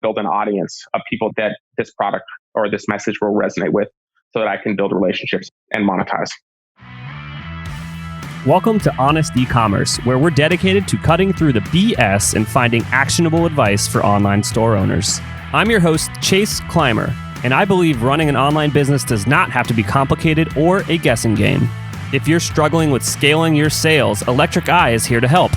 build an audience of people that this product or this message will resonate with so that I can build relationships and monetize. Welcome to Honest Ecommerce, where we're dedicated to cutting through the BS and finding actionable advice for online store owners. I'm your host, Chase Clymer, and I believe running an online business does not have to be complicated or a guessing game. If you're struggling with scaling your sales, Electric Eye is here to help.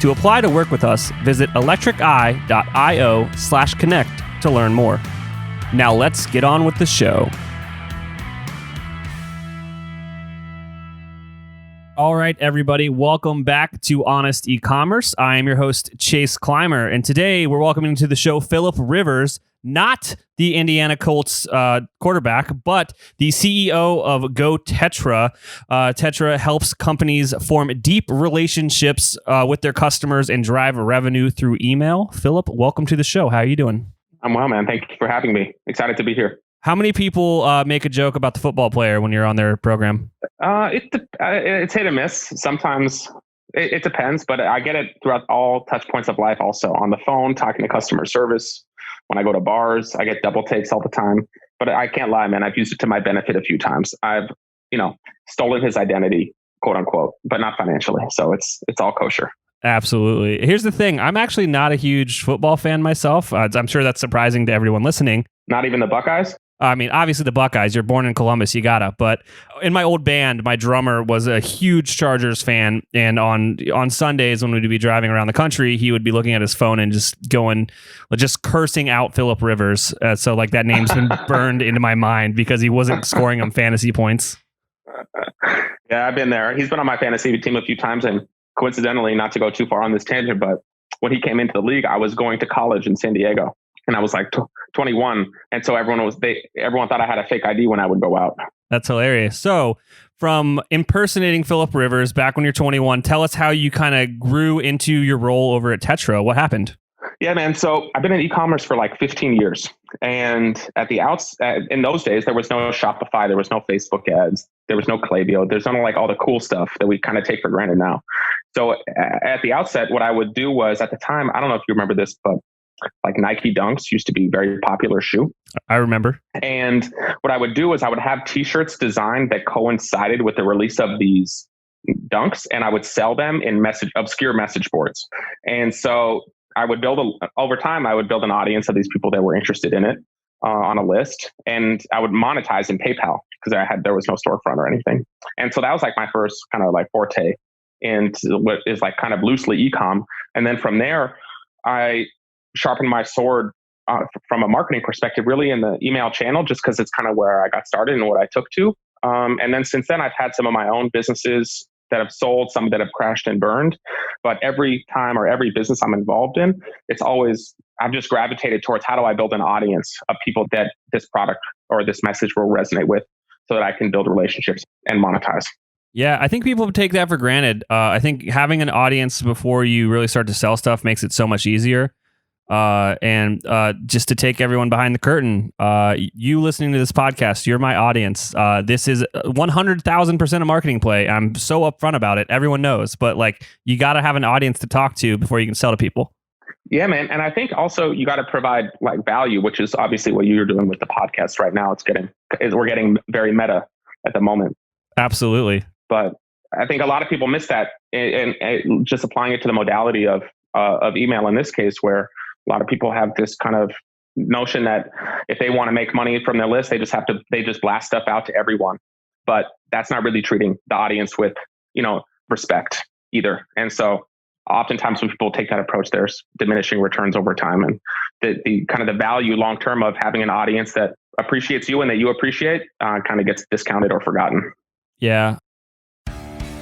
To apply to work with us, visit electriceye.io/connect to learn more. Now let's get on with the show. All right, everybody, welcome back to Honest Ecommerce. I am your host, Chase Clymer, and today we're welcoming to the show Phillip Rivers, not the Indiana Colts quarterback, but the CEO of Tetra. Tetra helps companies form deep relationships with their customers and drive revenue through email. Phillip, welcome to the show. How are you doing? I'm well, man. Thank you for having me. Excited to be here. How many people make a joke about the football player when you're on their program? It's hit and miss. Sometimes it depends, but I get it throughout all touch points of life also. On the phone, talking to customer service. When I go to bars, I get double takes all the time. But I can't lie, man. I've used it to my benefit a few times. I've, stolen his identity, quote unquote, but not financially. So it's all kosher. Absolutely. Here's the thing. I'm actually not a huge football fan myself. I'm sure that's surprising to everyone listening. Not even the Buckeyes? I mean, obviously the Buckeyes, you're born in Columbus, you gotta. But in my old band, my drummer was a huge Chargers fan. And on Sundays when we'd be driving around the country, he would be looking at his phone and just cursing out Phillip Rivers. So like that name's been burned into my mind because he wasn't scoring him fantasy points. Yeah, I've been there. He's been on my fantasy team a few times. And coincidentally, not to go too far on this tangent, but when he came into the league, I was going to college in San Diego. And I was like 21. And so everyone thought I had a fake ID when I would go out. That's hilarious. So from impersonating Phillip Rivers back when you're 21, tell us how you kind of grew into your role over at Tetra. What happened? Yeah, man. So I've been in e-commerce for like 15 years. And at the in those days, there was no Shopify. There was no Facebook ads. There was no Klaviyo. There's none of like all the cool stuff that we kind of take for granted now. So at the outset, what I would do was at the time, I don't know if you remember this, but like Nike Dunks used to be a very popular shoe. I remember. And what I would do is I would have t-shirts designed that coincided with the release of these Dunks, and I would sell them in obscure message boards. And so I would over time, I would build an audience of these people that were interested in it on a list, and I would monetize in PayPal because there was no storefront or anything. And so that was like my first kind of like forte into what is like kind of loosely ecomm. And then from there, I sharpened my sword from a marketing perspective, really in the email channel, just because it's kind of where I got started and what I took to. And then since then, I've had some of my own businesses that have sold, some that have crashed and burned. But every time or every business I'm involved in, I've just gravitated towards how do I build an audience of people that this product or this message will resonate with so that I can build relationships and monetize. Yeah, I think people take that for granted. I think having an audience before you really start to sell stuff makes it so much easier. And just to take everyone behind the curtain, you listening to this podcast, you're my audience. This is 100,000% a marketing play. I'm so upfront about it. Everyone knows, but like you got to have an audience to talk to before you can sell to people. Yeah, man. And I think also you got to provide like value, which is obviously what you're doing with the podcast right now. We're getting very meta at the moment. Absolutely. But I think a lot of people miss that and just applying it to the modality of email in this case, where a lot of people have this kind of notion that if they want to make money from their list, they just blast stuff out to everyone. But that's not really treating the audience with, respect either. And so oftentimes when people take that approach, there's diminishing returns over time. And the kind of the value long-term of having an audience that appreciates you and that you appreciate kind of gets discounted or forgotten. Yeah.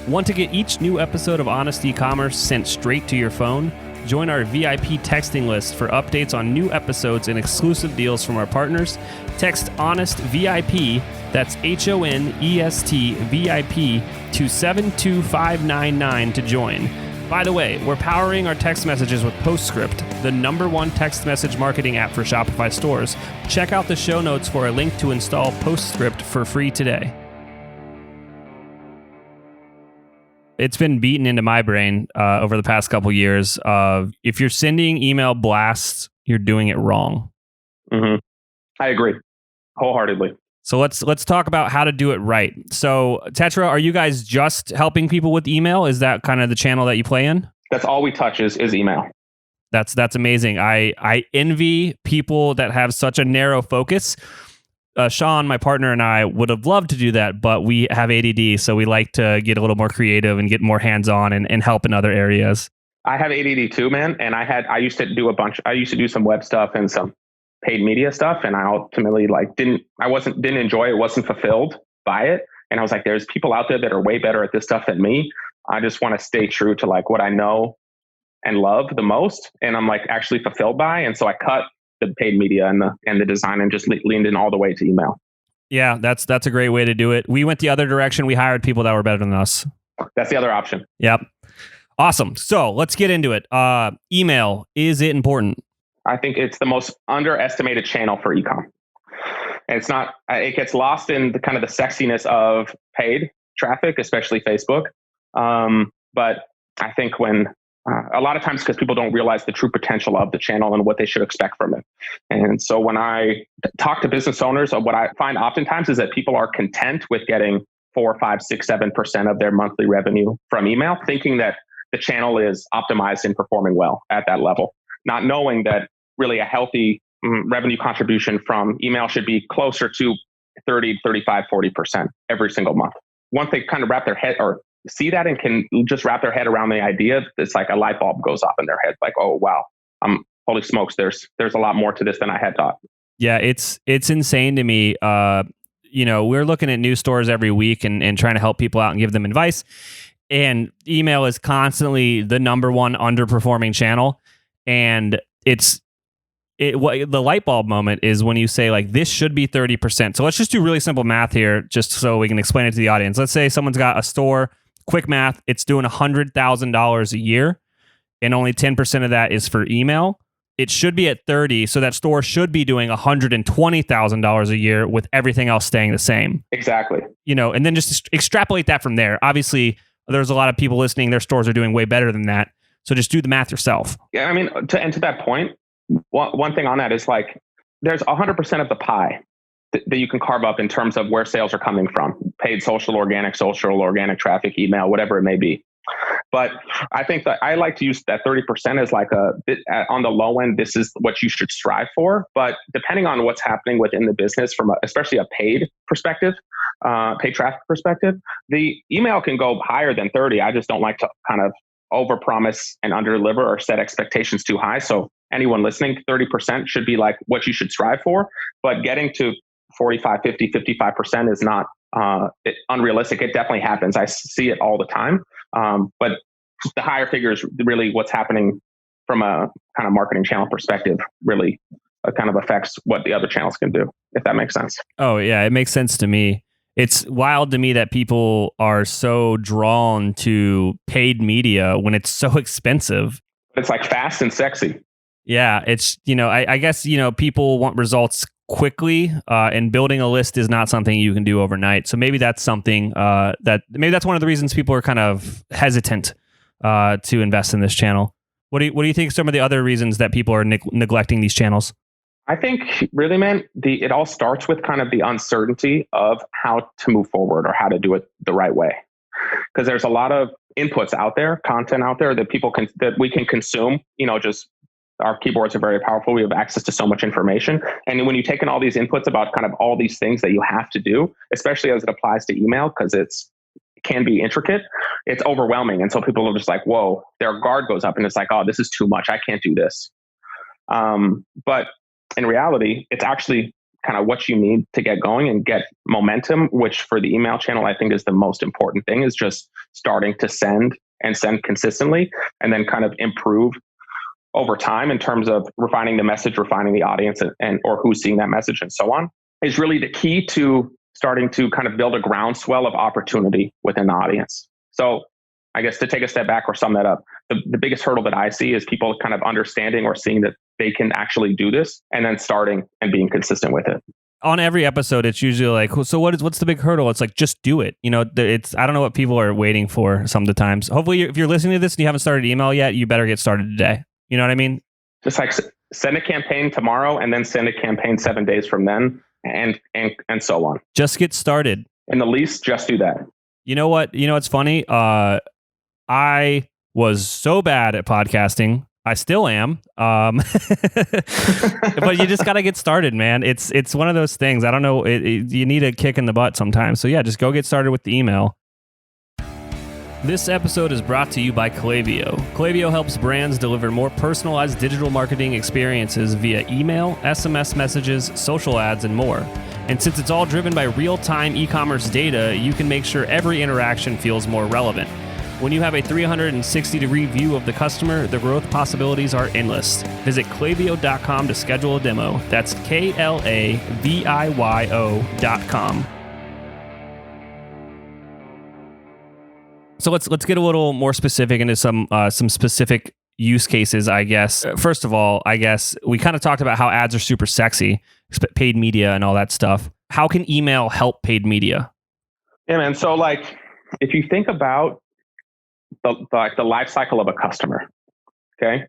Want to get each new episode of Honest Ecommerce sent straight to your phone? Join our VIP texting list for updates on new episodes and exclusive deals from our partners. Text Honest VIP, that's HONEST VIP, to 72599 to join. By the way, we're powering our text messages with Postscript, the #1 text message marketing app for Shopify stores. Check out the show notes for a link to install Postscript for free today. It's been beaten into my brain over the past couple years of if you're sending email blasts you're doing it wrong. Mm-hmm. I agree wholeheartedly. So let's talk about how to do it right. So Tetra, are you guys just helping people with email? Is that kind of the channel that you play in? That's all we touch is email. That's amazing. I envy people that have such a narrow focus. Sean, my partner, and I would have loved to do that, but we have ADD, so we like to get a little more creative and get more hands-on and help in other areas. I have ADD too, man. And I used to do some web stuff and some paid media stuff. And I ultimately didn't enjoy it, wasn't fulfilled by it. And I was like, there's people out there that are way better at this stuff than me. I just want to stay true to what I know and love the most. And I'm actually fulfilled by. And so I cut the paid media and the design and just leaned in all the way to email. Yeah, that's a great way to do it. We went the other direction. We hired people that were better than us. That's the other option. Yep. Awesome. So let's get into it. Email, is it important? I think it's the most underestimated channel for ecom. And it's not, it gets lost in the kind of the sexiness of paid traffic, especially Facebook. But I think when a lot of times because people don't realize the true potential of the channel and what they should expect from it. And so when I talk to business owners, what I find oftentimes is that people are content with getting 4, 5, 6, 7% of their monthly revenue from email, thinking that the channel is optimized and performing well at that level, not knowing that really a healthy revenue contribution from email should be closer to 30, 35, 40% every single month. Once they kind of wrap their head or see that and can just wrap their head around the idea, it's like a light bulb goes off in their head. Like, oh, wow, holy smokes, there's a lot more to this than I had thought. Yeah, it's insane to me. We're looking at new stores every week and trying to help people out and give them advice. And email is constantly the number one underperforming channel. And the light bulb moment is when you say this should be 30%. So let's just do really simple math here, just so we can explain it to the audience. Let's say someone's got a store, quick math, it's doing $100,000 a year and only 10% of that is for email. It should be at 30. So that store should be doing $120,000 a year with everything else staying the same. Exactly. And then just extrapolate that from there. Obviously, there's a lot of people listening, their stores are doing way better than that. So just do the math yourself. Yeah, I mean, to that point, one thing on that is there's 100% of the pie that you can carve up in terms of where sales are coming from: paid social, organic traffic, email, whatever it may be. But I think that I like to use that 30% as a bit on the low end. This is what you should strive for. But depending on what's happening within the business from especially a paid perspective, paid traffic perspective, the email can go higher than 30. I just don't like to kind of overpromise and underdeliver or set expectations too high. So anyone listening, 30% should be what you should strive for. But getting to 45, 50, 55% is not unrealistic. It definitely happens. I see it all the time. But the higher figures, really what's happening from a kind of marketing channel perspective, really kind of affects what the other channels can do, if that makes sense. Oh, yeah, it makes sense to me. It's wild to me that people are so drawn to paid media when it's so expensive. It's fast and sexy. Yeah, it's, I guess, people want results quickly, and building a list is not something you can do overnight. So maybe that's something maybe that's one of the reasons people are kind of hesitant to invest in this channel. What do you think some of the other reasons that people are neglecting these channels? I think really, man, it all starts with kind of the uncertainty of how to move forward or how to do it the right way. Because there's a lot of inputs out there, content out there that that we can consume. Just our keyboards are very powerful. We have access to so much information. And when you take in all these inputs about kind of all these things that you have to do, especially as it applies to email, because it can be intricate, it's overwhelming. And so people are just whoa, their guard goes up and it's oh, this is too much. I can't do this. But in reality, it's actually kind of what you need to get going and get momentum, which for the email channel, I think is the most important thing, is just starting to send consistently and then kind of improve over time in terms of refining the message, refining the audience or who's seeing that message and so on, is really the key to starting to kind of build a groundswell of opportunity within the audience. So I guess to take a step back or sum that up, the biggest hurdle that I see is people kind of understanding or seeing that they can actually do this and then starting and being consistent with it. On every episode, it's usually so what's the big hurdle? It's just do it. I don't know what people are waiting for some of the times. Hopefully, if you're listening to this and you haven't started email yet, you better get started today. You know what I mean? Just send a campaign tomorrow and then send a campaign 7 days from then, and so on. Just get started. In the least, just do that. You know what? You know what's funny? I was so bad at podcasting. I still am. But you just got to get started, man. It's one of those things. I don't know. You need a kick in the butt sometimes. So yeah, just go get started with the email. This episode is brought to you by Klaviyo. Klaviyo helps brands deliver more personalized digital marketing experiences via email, SMS messages, social ads, and more. And since it's all driven by real-time e-commerce data, you can make sure every interaction feels more relevant. When you have a 360-degree view of the customer, the growth possibilities are endless. Visit Klaviyo.com to schedule a demo. That's KLAVIYO.com. So let's get a little more specific into some specific use cases, I guess. First of all, I guess we kind of talked about how ads are super sexy, paid media and all that stuff. How can email help paid media? Yeah, man. So like, if you think about the life cycle of a customer, okay?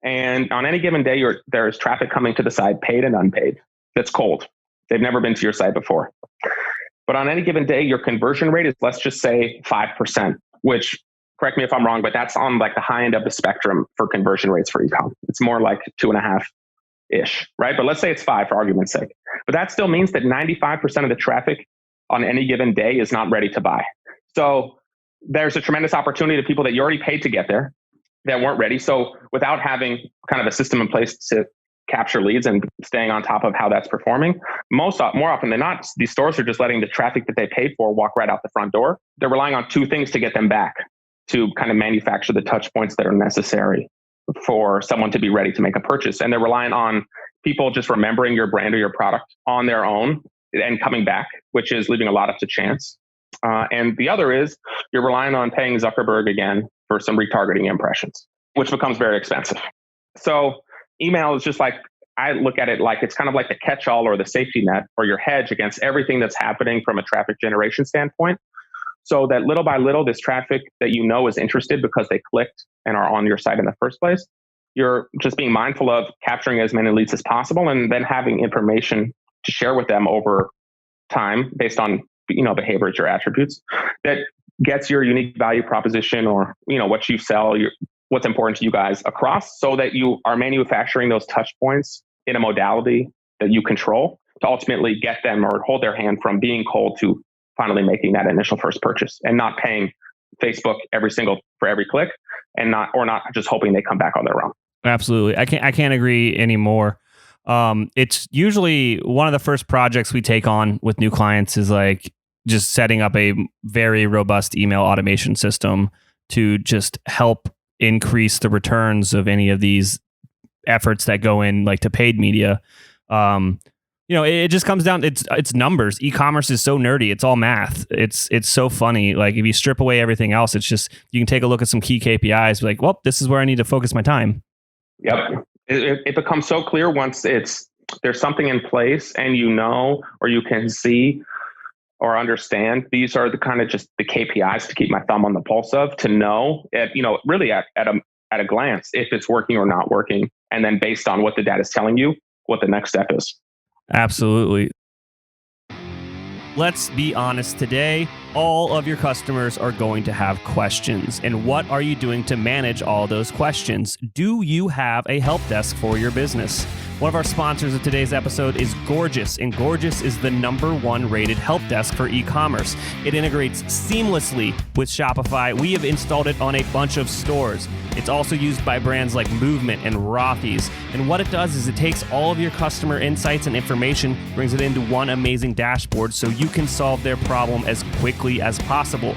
And on any given day, there's traffic coming to the site, paid and unpaid, that's cold. They've never been to your site before. But on any given day, your conversion rate is, let's just say 5%, which, correct me if I'm wrong, but that's on like the high end of the spectrum for conversion rates for ecom. It's more like 2.5-ish, right? But let's say it's 5 for argument's sake. But that still means that 95% of the traffic on any given day is not ready to buy. So there's a tremendous opportunity to people that you already paid to get there that weren't ready. So without having kind of a system in place to capture leads and staying on top of how that's performing, more often than not, these stores are just letting the traffic that they paid for walk right out the front door. They're relying on 2 things to get them back, to kind of manufacture the touch points that are necessary for someone to be ready to make a purchase. And they're relying on people just remembering your brand or your product on their own and coming back, which is leaving a lot up to chance. And the other is you're relying on paying Zuckerberg again for some retargeting impressions, which becomes very expensive. So email is just like, I look at it like it's kind of like the catch-all or the safety net or your hedge against everything that's happening from a traffic generation standpoint. So that little by little, this traffic that you know is interested because they clicked and are on your site in the first place, you're just being mindful of capturing as many leads as possible and then having information to share with them over time based on behaviors or attributes that gets your unique value proposition or what you sell, what's important to you guys across, so that you are manufacturing those touch points in a modality that you control to ultimately get them or hold their hand from being cold to finally making that initial first purchase and not paying Facebook for every click and not just hoping they come back on their own. Absolutely. I can't agree anymore. It's usually one of the first projects we take on with new clients is like just setting up a very robust email automation system to just help increase the returns of any of these efforts that go in like to paid media. It just comes down, it's numbers. E-commerce is so nerdy. It's all math. It's so funny. Like if you strip away everything else, it's just, you can take a look at some key KPIs, be like, well, this is where I need to focus my time. Yep. It becomes so clear once there's something in place and or you can see or understand, these are the kind of just the KPIs to keep my thumb on the pulse of, to know really at a glance if it's working or not working. And then based on what the data is telling you, what the next step is. Absolutely. Let's be honest today. All of your customers are going to have questions. And what are you doing to manage all those questions? Do you have a help desk for your business? One of our sponsors of today's episode is Gorgias, and Gorgias is the #1 rated help desk for e-commerce. It integrates seamlessly with Shopify. We have installed it on a bunch of stores. It's also used by brands like Movement and Rothy's. And what it does is it takes all of your customer insights and information, brings it into one amazing dashboard so you can solve their problem as quickly as possible.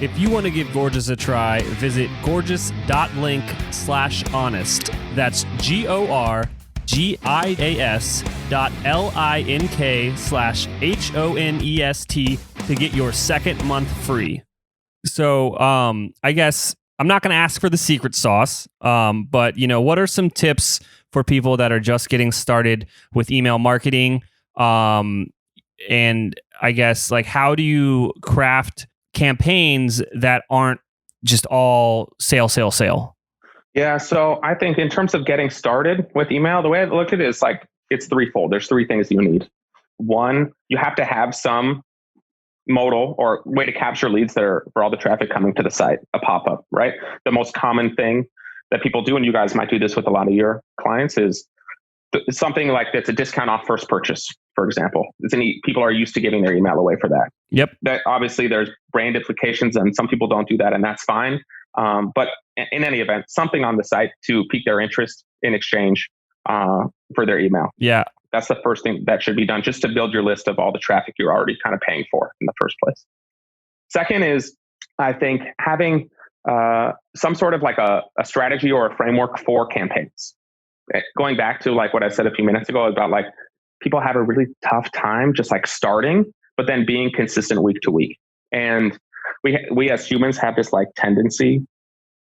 If you want to give Gorgias a try, visit gorgias.link/honest. That's GORGIAS.LINK/HONEST to get your second month free. So I guess I'm not going to ask for the secret sauce, but what are some tips for people that are just getting started with email marketing? And I guess like, how do you craft campaigns that aren't just all sale? Yeah. So I think in terms of getting started with email, the way I look at it is like it's threefold. There's three things you need. One, you have to have some modal or way to capture leads that are for all the traffic coming to the site, a pop-up, right? The most common thing that people do, and you guys might do this with a lot of your clients, is something like that's a discount off first purchase, for example. People are used to giving their email away for that. Yep. That obviously there's brand implications and some people don't do that, and that's fine. But in any event, something on the site to pique their interest in exchange for their email. Yeah. That's the first thing that should be done, just to build your list of all the traffic you're already kind of paying for in the first place. Second is, I think, having some sort of like a strategy or a framework for campaigns. Going back to like what I said a few minutes ago about like people have a really tough time just like starting, but then being consistent week to week. And we as humans have this like tendency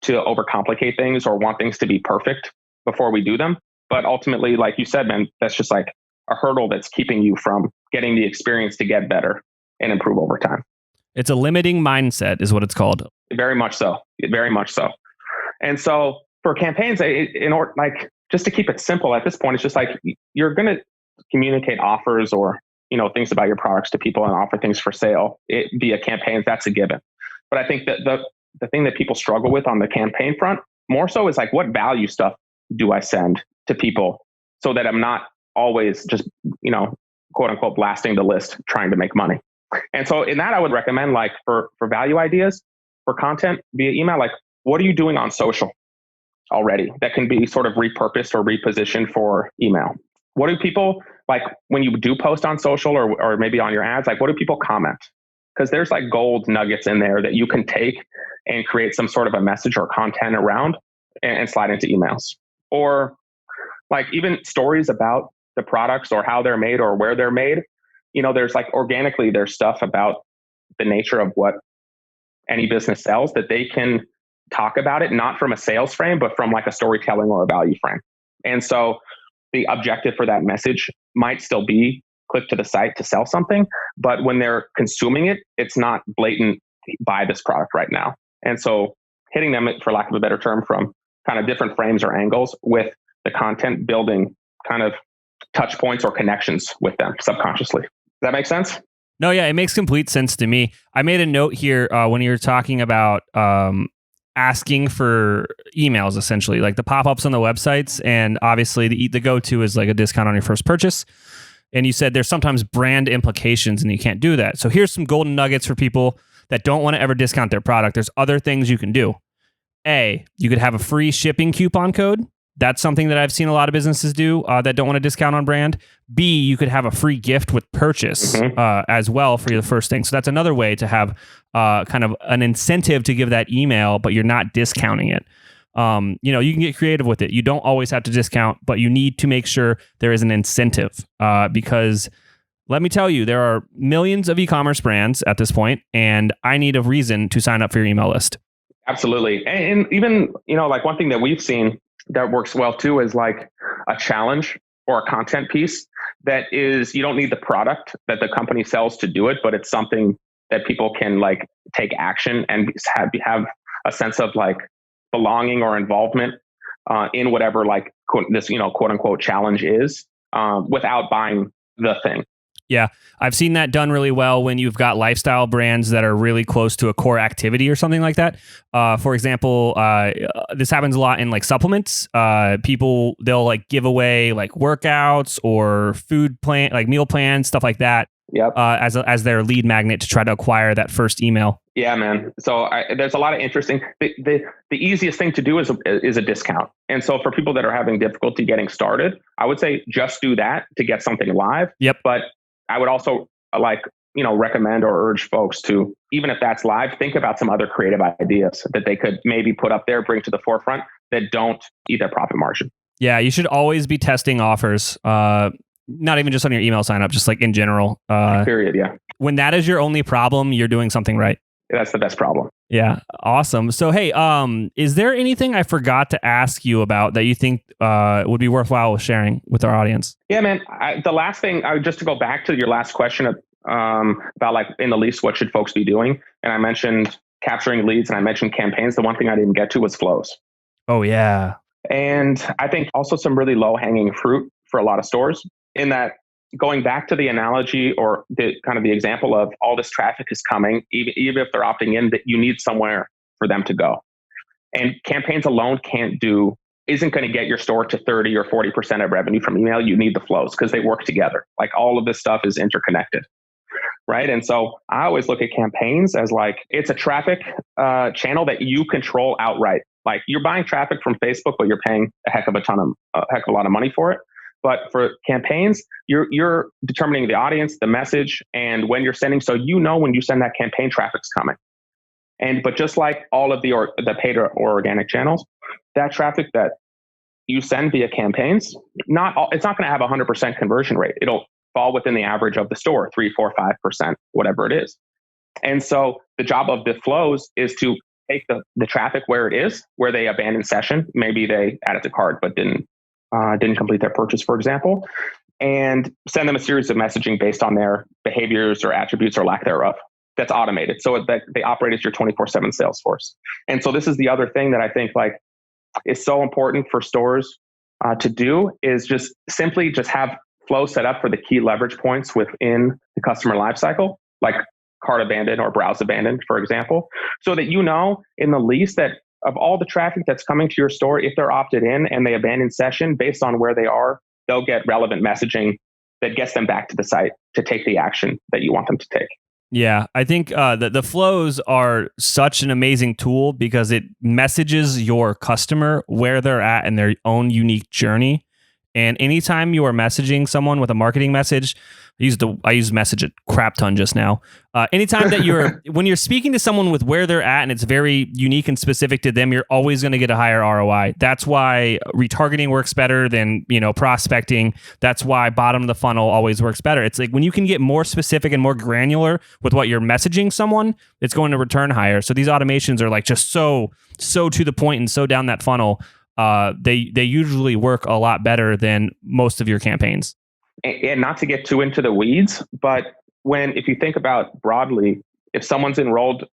to overcomplicate things or want things to be perfect before we do them. But ultimately, like you said, man, that's just like a hurdle that's keeping you from getting the experience to get better and improve over time. It's a limiting mindset is what it's called. Very much so. Very much so. And so for campaigns, in order, like, just to keep it simple at this point, it's just like you're going to communicate offers or, things about your products to people and offer things for sale via campaigns. That's a given. But I think that the thing that people struggle with on the campaign front more so is like, what value stuff do I send to people so that I'm not always just, quote unquote, blasting the list, trying to make money. And so in that, I would recommend like for value ideas, for content via email, like what are you doing on social already that can be sort of repurposed or repositioned for email? What do people like when you do post on social or maybe on your ads, like what do people comment? Because there's like gold nuggets in there that you can take and create some sort of a message or content around and slide into emails. Or like even stories about the products or how they're made or where they're made. There's like organically, there's stuff about the nature of what any business sells that they can talk about it, not from a sales frame, but from like a storytelling or a value frame. And so the objective for that message might still be click to the site to sell something, but when they're consuming it, it's not blatant, buy this product right now. And so hitting them, for lack of a better term, from kind of different frames or angles with the content, building kind of touch points or connections with them subconsciously. Does that make sense? No, yeah, it makes complete sense to me. I made a note here when you were talking about asking for emails, essentially, like the pop-ups on the websites. And obviously the go-to is like a discount on your first purchase. And you said there's sometimes brand implications and you can't do that. So here's some golden nuggets for people that don't want to ever discount their product. There's other things you can do. A, you could have a free shipping coupon code. That's something that I've seen a lot of businesses do that don't want to discount on brand. B, you could have a free gift with purchase as well for the first thing. So that's another way to have kind of an incentive to give that email, but you're not discounting it. You can get creative with it. You don't always have to discount, but you need to make sure there is an incentive because let me tell you, there are millions of e-commerce brands at this point, and I need a reason to sign up for your email list. Absolutely. And even, like one thing that we've seen that works well too is like a challenge or a content piece that is, you don't need the product that the company sells to do it, but it's something that people can like take action and have a sense of like belonging or involvement in whatever like this, quote unquote challenge is without buying the thing. Yeah, I've seen that done really well when you've got lifestyle brands that are really close to a core activity or something like that. For example, this happens a lot in like supplements. People, they'll like give away like workouts or food plan, like meal plans, stuff like that. Yep. As their lead magnet to try to acquire that first email. Yeah, man. So there's a lot of interesting. The easiest thing to do is a discount. And so for people that are having difficulty getting started, I would say just do that to get something live. Yep. But I would also recommend or urge folks to, even if that's live, think about some other creative ideas that they could maybe put up there, bring to the forefront that don't eat their profit margin. Yeah, you should always be testing offers. Not even just on your email sign up, just like in general. Period. Yeah. When that is your only problem, you're doing something right. That's the best problem. Yeah. Awesome. So, hey, is there anything I forgot to ask you about that you think would be worthwhile sharing with our audience? Yeah, man. The last thing, just to go back to your last question about like in the least, what should folks be doing? And I mentioned capturing leads and I mentioned campaigns. The one thing I didn't get to was flows. Oh, yeah. And I think also some really low hanging fruit for a lot of stores, in that, going back to the analogy or the kind of the example of all this traffic is coming, even if they're opting in, that you need somewhere for them to go. And campaigns alone isn't going to get your store to 30 or 40% of revenue from email. You need the flows because they work together. Like, all of this stuff is interconnected, right? And so I always look at campaigns as like, it's a traffic channel that you control outright. Like, you're buying traffic from Facebook, but you're paying a heck of a lot of money for it. But for campaigns, you're determining the audience, the message, and when you're sending. So when you send that campaign, traffic's coming. But just like all of the paid or organic channels, that traffic that you send via campaigns, it's not going to have 100% conversion rate. It'll fall within the average of the store, 3, 4, 5%, whatever it is. And so the job of the flows is to take the traffic where it is, where they abandoned session. Maybe they added to cart but didn't complete their purchase, for example, and send them a series of messaging based on their behaviors or attributes or lack thereof. That's automated, so that they operate as your 24/7 sales force. And so this is the other thing that I think is so important for stores to do, is just simply have flow set up for the key leverage points within the customer lifecycle, like cart abandoned or browse abandoned, for example, so that in the least that of all the traffic that's coming to your store, if they're opted in and they abandon session, based on where they are, they'll get relevant messaging that gets them back to the site to take the action that you want them to take. Yeah, I think the flows are such an amazing tool because it messages your customer where they're at in their own unique journey. And anytime you are messaging someone with a marketing message, I use message a crap ton just now. Anytime that when you're speaking to someone with where they're at and it's very unique and specific to them, you're always going to get a higher ROI. That's why retargeting works better than, prospecting. That's why bottom of the funnel always works better. It's like when you can get more specific and more granular with what you're messaging someone, it's going to return higher. So these automations are like just so to the point and so down that funnel. They usually work a lot better than most of your campaigns. And not to get too into the weeds, but if you think about broadly, if someone's enrolled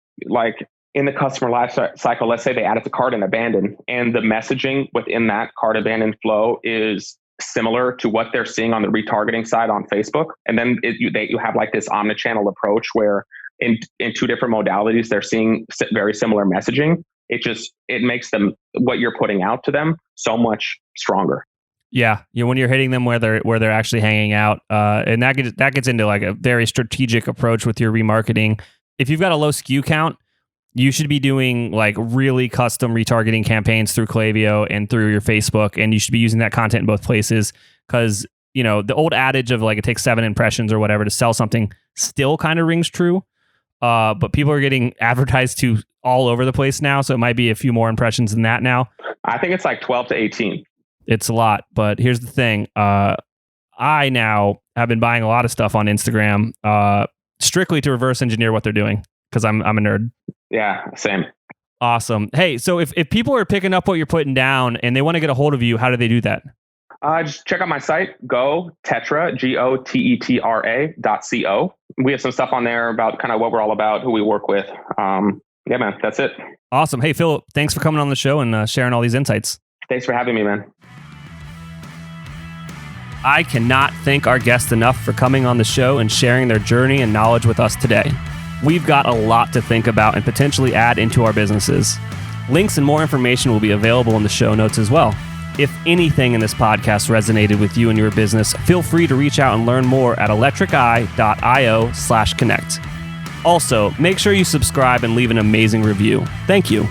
in the customer life cycle, let's say they added to cart and abandoned, and the messaging within that cart abandoned flow is similar to what they're seeing on the retargeting side on Facebook, and then you have this omnichannel approach where in two different modalities they're seeing very similar messaging. It makes them, what you're putting out to them, so much stronger. Yeah, when you're hitting them where they're actually hanging out, and that gets into a very strategic approach with your remarketing. If you've got a low SKU count, you should be doing really custom retargeting campaigns through Klaviyo and through your Facebook, and you should be using that content in both places because the old adage of it takes 7 impressions or whatever to sell something still kind of rings true. But people are getting advertised to all over the place now, so it might be a few more impressions than that now. I think it's 12 to 18. It's a lot, but here's the thing. I now have been buying a lot of stuff on Instagram strictly to reverse engineer what they're doing because I'm a nerd. Yeah, same. Awesome. Hey, so if people are picking up what you're putting down and they want to get a hold of you, how do they do that? Just check out my site, Tetra, GOTETRA.co. We have some stuff on there about kind of what we're all about, who we work with. Yeah, man, that's it. Awesome. Hey, Phillip, thanks for coming on the show and sharing all these insights. Thanks for having me, man. I cannot thank our guests enough for coming on the show and sharing their journey and knowledge with us today. We've got a lot to think about and potentially add into our businesses. Links and more information will be available in the show notes as well. If anything in this podcast resonated with you and your business, feel free to reach out and learn more at electriceye.io/connect. Also, make sure you subscribe and leave an amazing review. Thank you.